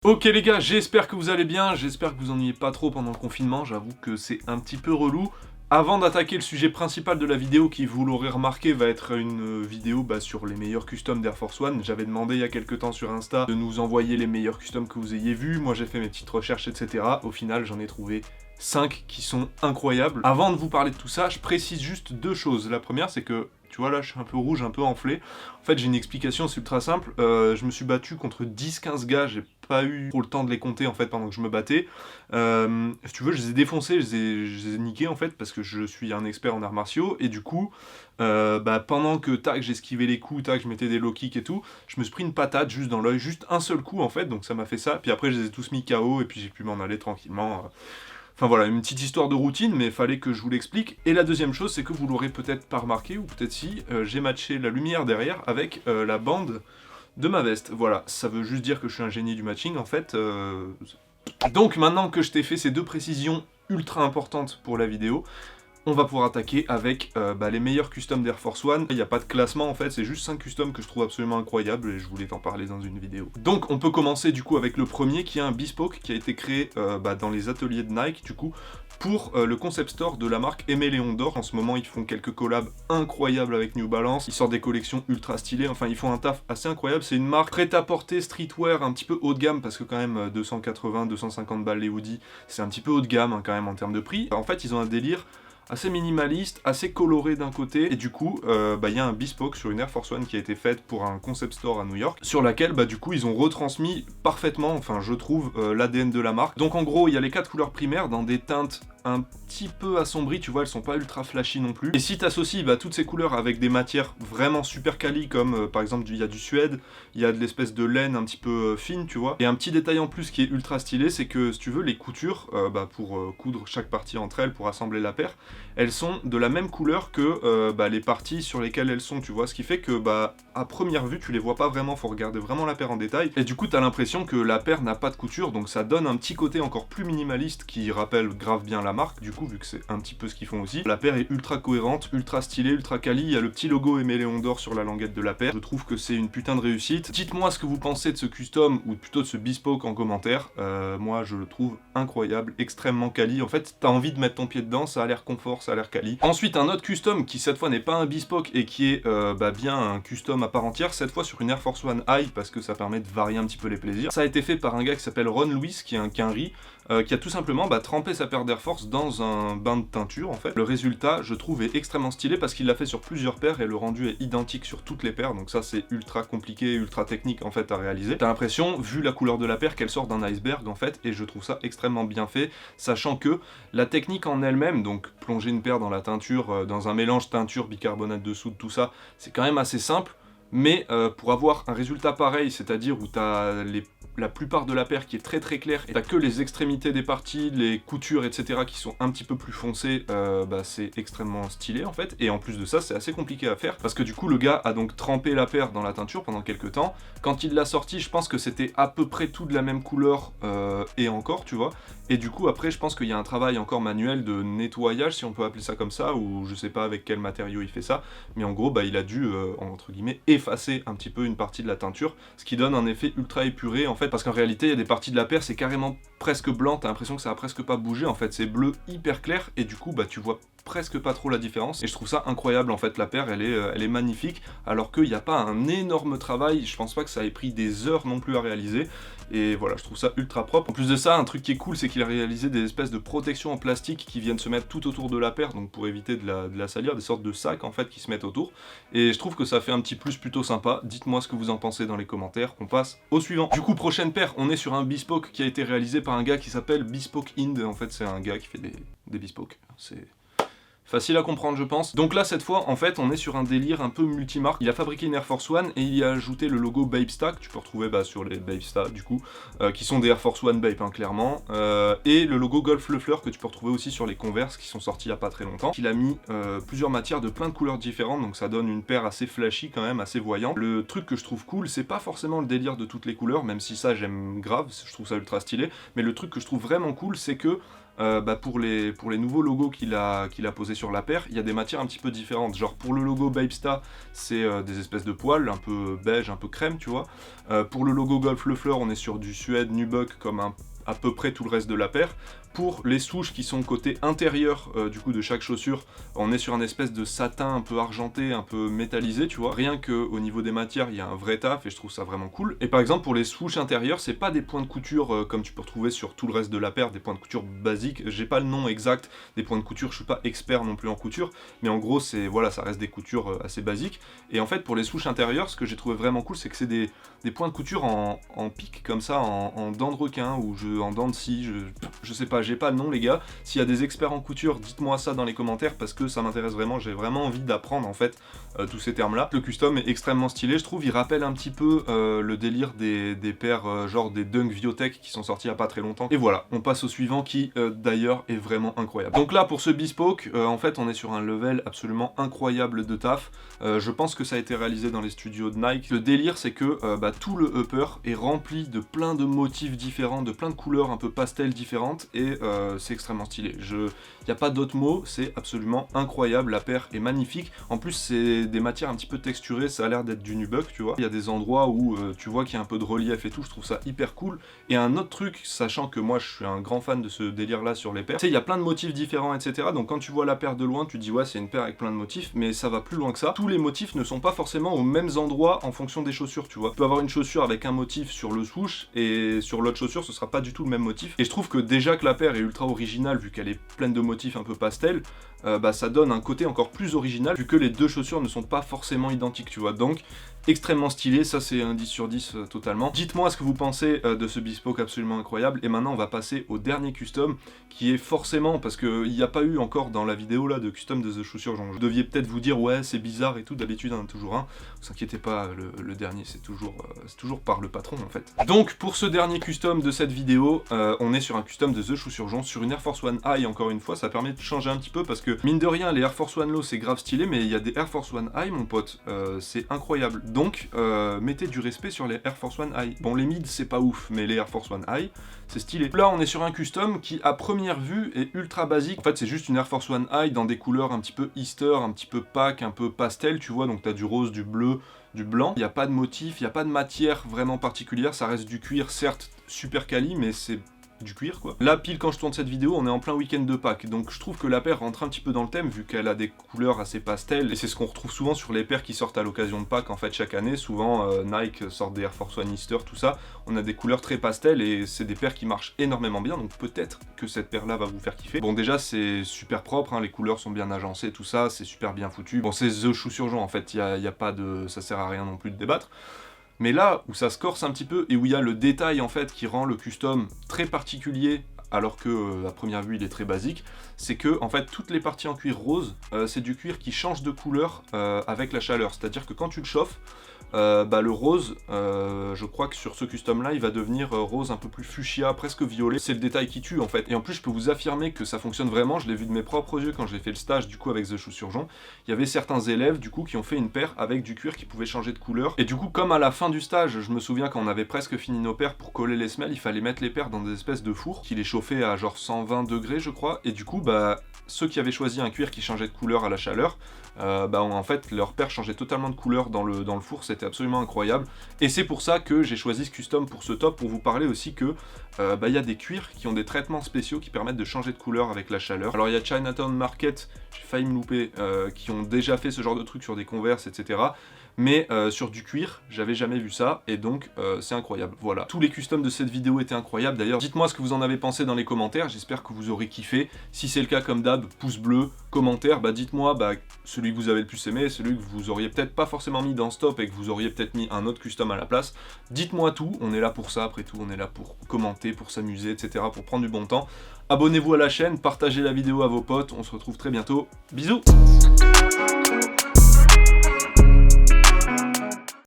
Ok les gars, j'espère que vous allez bien, j'espère que vous ennuyez pas trop pendant le confinement, j'avoue que c'est un petit peu relou. Avant d'attaquer le sujet principal de la vidéo, qui vous l'aurez remarqué va être une vidéo sur les meilleurs customs d'Air Force One, j'avais demandé il y a quelques temps sur Insta de nous envoyer les meilleurs customs que vous ayez vus, moi j'ai fait mes petites recherches etc, au final j'en ai trouvé 5 qui sont incroyables. Avant de vous parler de tout ça, je précise juste deux choses. La première, c'est que, tu vois là, je suis un peu rouge, un peu enflé. En fait, j'ai une explication, c'est ultra simple. Je me suis battu contre 10-15 gars, j'ai pas eu trop le temps de les compter en fait pendant que je me battais. Si tu veux, je les ai défoncés, je les ai niqués en fait, parce que je suis un expert en arts martiaux, et du coup, pendant que tac, j'esquivais les coups, tac, je mettais des low kicks et tout, je me suis pris une patate juste dans l'œil, juste un seul coup en fait, donc ça m'a fait ça. Puis après, je les ai tous mis KO, et puis j'ai pu m'en aller tranquillement. Enfin voilà, une petite histoire de routine, mais fallait que je vous l'explique. Et la deuxième chose, c'est que vous l'aurez peut-être pas remarqué, ou peut-être si, j'ai matché la lumière derrière avec la bande de ma veste. Voilà, ça veut juste dire que je suis un génie du matching en fait. Donc maintenant que je t'ai fait ces deux précisions ultra importantes pour la vidéo, on va pouvoir attaquer avec les meilleurs customs d'Air Force One. Il n'y a pas de classement en fait, c'est juste 5 customs que je trouve absolument incroyables et je voulais t'en parler dans une vidéo. Donc on peut commencer du coup avec le premier qui est un bespoke qui a été créé dans les ateliers de Nike du coup pour le concept store de la marque Aimé Léon d'Or. En ce moment ils font quelques collabs incroyables avec New Balance, ils sortent des collections ultra stylées, enfin ils font un taf assez incroyable. C'est une marque prêt-à-porter streetwear un petit peu haut de gamme parce que quand même 280-250 balles les hoodies, c'est un petit peu haut de gamme quand même en termes de prix. En fait ils ont un délire assez minimaliste, assez coloré d'un côté, et du coup, y a un bespoke sur une Air Force One qui a été faite pour un concept store à New York, sur laquelle, du coup, ils ont retransmis parfaitement, enfin, je trouve, l'ADN de la marque. Donc, en gros, il y a les 4 couleurs primaires dans des teintes un petit peu assombries, tu vois, elles sont pas ultra flashy non plus. Et si t'associes toutes ces couleurs avec des matières vraiment super quali, comme par exemple, il y a du suède, il y a de l'espèce de laine un petit peu fine, tu vois. Et un petit détail en plus qui est ultra stylé, c'est que, si tu veux, les coutures, pour coudre chaque partie entre elles, pour assembler la paire, elles sont de la même couleur que les parties sur lesquelles elles sont, tu vois, ce qui fait que à première vue tu les vois pas vraiment, faut regarder vraiment la paire en détail, et du coup t'as l'impression que la paire n'a pas de couture, donc ça donne un petit côté encore plus minimaliste qui rappelle grave bien la marque, du coup vu que c'est un petit peu ce qu'ils font aussi. La paire est ultra cohérente, ultra stylée, ultra quali, il y a le petit logo Aimé Léon d'Or sur la languette de la paire, je trouve que c'est une putain de réussite. Dites-moi ce que vous pensez de ce custom, ou plutôt de ce bespoke en commentaire. Moi je le trouve incroyable, extrêmement quali, en fait t'as envie de mettre ton pied dedans, ça a l'air confort, ça a l'air quali. Ensuite un autre custom qui cette fois n'est pas un bespoke et qui est bien un custom à part entière, cette fois sur une Air Force One High parce que ça permet de varier un petit peu les plaisirs. Ça a été fait par un gars qui s'appelle Ron Lewis, qui est un quinri, qui a tout simplement trempé sa paire d'Air Force dans un bain de teinture en fait. Le résultat je trouve est extrêmement stylé parce qu'il l'a fait sur plusieurs paires et le rendu est identique sur toutes les paires, donc ça c'est ultra compliqué, ultra technique en fait à réaliser. T'as l'impression, vu la couleur de la paire, qu'elle sort d'un iceberg en fait, et je trouve ça extrêmement bien fait, sachant que la technique en elle-même, donc plonger une paire dans la teinture, dans un mélange teinture, bicarbonate de soude, tout ça, c'est quand même assez simple, mais pour avoir un résultat pareil, c'est-à-dire où t'as la plupart de la paire qui est très très claire, et t'as que les extrémités des parties, les coutures, etc. qui sont un petit peu plus foncées, c'est extrêmement stylé en fait, et en plus de ça, c'est assez compliqué à faire, parce que du coup, le gars a donc trempé la paire dans la teinture pendant quelques temps. Quand il l'a sorti, je pense que c'était à peu près tout de la même couleur, et encore, tu vois, et du coup, après, je pense qu'il y a un travail encore manuel de nettoyage, si on peut appeler ça comme ça, ou je sais pas avec quel matériau il fait ça, mais en gros, il a dû, entre guillemets, effacer un petit peu une partie de la teinture, ce qui donne un effet ultra épuré, en fait, parce qu'en réalité, il y a des parties de la paire, c'est carrément presque blanc, t'as l'impression que ça a presque pas bougé, en fait, c'est bleu hyper clair, et du coup, tu vois presque pas trop la différence, et je trouve ça incroyable, en fait, la paire, elle est magnifique, alors qu'il n'y a pas un énorme travail, je pense pas que ça ait pris des heures non plus à réaliser, et voilà, je trouve ça ultra propre. En plus de ça, un truc qui est cool, c'est qu'il a réalisé des espèces de protections en plastique qui viennent se mettre tout autour de la paire, donc pour éviter de la salir, des sortes de sacs en fait qui se mettent autour, et je trouve que ça fait un petit plus plutôt sympa. Dites-moi ce que vous en pensez dans les commentaires, on passe au suivant. Du coup, prochaine paire, on est sur un bespoke qui a été réalisé par un gars qui s'appelle Bespoke Ind, en fait c'est un gars qui fait des bespokes, c'est facile à comprendre je pense. Donc là cette fois en fait on est sur un délire un peu multimarque. Il a fabriqué une Air Force One et il y a ajouté le logo Babesta que tu peux retrouver sur les Babesta du coup, qui sont des Air Force One Babe clairement, et le logo Golf Le Fleur que tu peux retrouver aussi sur les Converse qui sont sortis il y a pas très longtemps. Il a mis plusieurs matières de plein de couleurs différentes, donc ça donne une paire assez flashy quand même, assez voyante. Le truc que je trouve cool, c'est pas forcément le délire de toutes les couleurs, même si ça j'aime grave, je trouve ça ultra stylé, mais le truc que je trouve vraiment cool c'est que pour les nouveaux logos qu'il a posés sur la paire, il y a des matières un petit peu différentes. Genre pour le logo Babesta, c'est des espèces de poils, un peu beige, un peu crème, tu vois. Pour le logo Golf Le Fleur, on est sur du suède nubuck comme à peu près tout le reste de la paire. Pour les souches qui sont côté intérieur du coup de chaque chaussure, on est sur un espèce de satin un peu argenté, un peu métallisé, tu vois. Rien qu'au niveau des matières, il y a un vrai taf et je trouve ça vraiment cool. Et par exemple pour les souches intérieures, c'est pas des points de couture comme tu peux retrouver sur tout le reste de la paire, des points de couture basiques. J'ai pas le nom exact des points de couture, je suis pas expert non plus en couture, mais en gros c'est voilà, ça reste des coutures assez basiques. Et en fait pour les souches intérieures, ce que j'ai trouvé vraiment cool, c'est que c'est des points de couture en pique comme ça, en dents de requin ou en dents de scie, je sais pas. J'ai pas le nom les gars, s'il y a des experts en couture, dites-moi ça dans les commentaires parce que ça m'intéresse vraiment, j'ai vraiment envie d'apprendre en fait tous ces termes là. Le custom est extrêmement stylé, je trouve, il rappelle un petit peu le délire des paires genre des Dunk Viotech qui sont sortis il y a pas très longtemps. Et voilà, on passe au suivant qui d'ailleurs est vraiment incroyable. Donc là pour ce bespoke, en fait on est sur un level absolument incroyable de taf. Je pense que ça a été réalisé dans les studios de Nike. Le délire c'est que tout le upper est rempli de plein de motifs différents, de plein de couleurs un peu pastel différentes et c'est extrêmement stylé. Il n'y a pas d'autre mot, c'est absolument incroyable, la paire est magnifique. En plus c'est des matières un petit peu texturées, ça a l'air d'être du nubuck, tu vois. Il y a des endroits où tu vois qu'il y a un peu de relief et tout, je trouve ça hyper cool. Et un autre truc, sachant que moi je suis un grand fan de ce délire là sur les paires, tu sais, il y a plein de motifs différents, etc. Donc quand tu vois la paire de loin, tu te dis ouais c'est une paire avec plein de motifs, mais ça va plus loin que ça. Tous les motifs ne sont pas forcément aux mêmes endroits en fonction des chaussures, tu vois. Tu peux avoir une chaussure avec un motif sur le swoosh et sur l'autre chaussure ce sera pas du tout le même motif. Et je trouve que déjà que la paire est ultra originale vu qu'elle est pleine de motifs un peu pastel, ça donne un côté encore plus original vu que les deux chaussures ne sont pas forcément identiques, tu vois. Donc extrêmement stylé, ça c'est un 10 sur 10 totalement. Dites-moi ce que vous pensez de ce bespoke absolument incroyable. Et maintenant on va passer au dernier custom qui est forcément, parce qu'il n'y a pas eu encore dans la vidéo là de custom de The Chaussure, genre, je deviez peut-être vous dire ouais c'est bizarre et tout, d'habitude il y en a toujours un. Vous inquiétez pas, le dernier c'est toujours par le patron en fait. Donc pour ce dernier custom de cette vidéo, on est sur un custom de The Chaussure Jaune sur une Air Force One High. Encore une fois ça permet de changer un petit peu parce que mine de rien les Air Force One Low c'est grave stylé, mais il y a des Air Force One High mon pote, c'est incroyable. Donc mettez du respect sur les Air Force One High. Bon les mids c'est pas ouf, mais les Air Force One High c'est stylé. Là on est sur un custom qui à première vue est ultra basique. En fait c'est juste une Air Force One High dans des couleurs un petit peu Easter, un petit peu Pâques, un peu pastel, tu vois. Donc t'as du rose, du bleu, du blanc. Il n'y a pas de motif, il n'y a pas de matière vraiment particulière. Ça reste du cuir, certes super quali, mais c'est du cuir quoi. Là pile quand je tourne cette vidéo on est en plein week-end de Pâques, donc je trouve que la paire rentre un petit peu dans le thème vu qu'elle a des couleurs assez pastel et c'est ce qu'on retrouve souvent sur les paires qui sortent à l'occasion de Pâques en fait chaque année. Souvent Nike sort des Air Force One Easter, tout ça, on a des couleurs très pastel et c'est des paires qui marchent énormément bien, donc peut-être que cette paire là va vous faire kiffer. Bon déjà c'est super propre, hein, les couleurs sont bien agencées, tout ça, c'est super bien foutu. Bon c'est The Chaussure Jaune en fait, il y a pas de... ça sert à rien non plus de débattre. Mais là où ça se corse un petit peu et où il y a le détail en fait qui rend le custom très particulier alors que à première vue il est très basique, c'est que en fait toutes les parties en cuir rose, c'est du cuir qui change de couleur avec la chaleur. C'est-à-dire que quand tu le chauffes, le rose, je crois que sur ce custom là il va devenir rose un peu plus fuchsia, presque violet. C'est le détail qui tue en fait. Et en plus je peux vous affirmer que ça fonctionne vraiment, je l'ai vu de mes propres yeux quand j'ai fait le stage du coup avec The Chaussure Jaune. Il y avait certains élèves du coup qui ont fait une paire avec du cuir qui pouvait changer de couleur. Et du coup comme à la fin du stage, je me souviens quand on avait presque fini nos paires, pour coller les semelles il fallait mettre les paires dans des espèces de fours qui les chauffaient à genre 120 degrés je crois. Et du coup ceux qui avaient choisi un cuir qui changeait de couleur à la chaleur, en fait leur paire changeait totalement de couleur dans le four, c'était absolument incroyable. Et c'est pour ça que j'ai choisi ce custom pour ce top, pour vous parler aussi que y a des cuirs qui ont des traitements spéciaux qui permettent de changer de couleur avec la chaleur. Alors il y a Chinatown Market, j'ai failli me louper, qui ont déjà fait ce genre de trucs sur des Converse, etc. Mais sur du cuir, j'avais jamais vu ça, et donc c'est incroyable, voilà. Tous les customs de cette vidéo étaient incroyables, d'ailleurs dites-moi ce que vous en avez pensé dans les commentaires, j'espère que vous aurez kiffé. Si c'est le cas comme d'hab, pouce bleu, commentaire, dites-moi celui que vous avez le plus aimé, celui que vous auriez peut-être pas forcément mis dans ce top et que vous auriez peut-être mis un autre custom à la place. Dites-moi tout, on est là pour ça, après tout, on est là pour commenter, pour s'amuser, etc., pour prendre du bon temps. Abonnez-vous à la chaîne, partagez la vidéo à vos potes, on se retrouve très bientôt, bisous.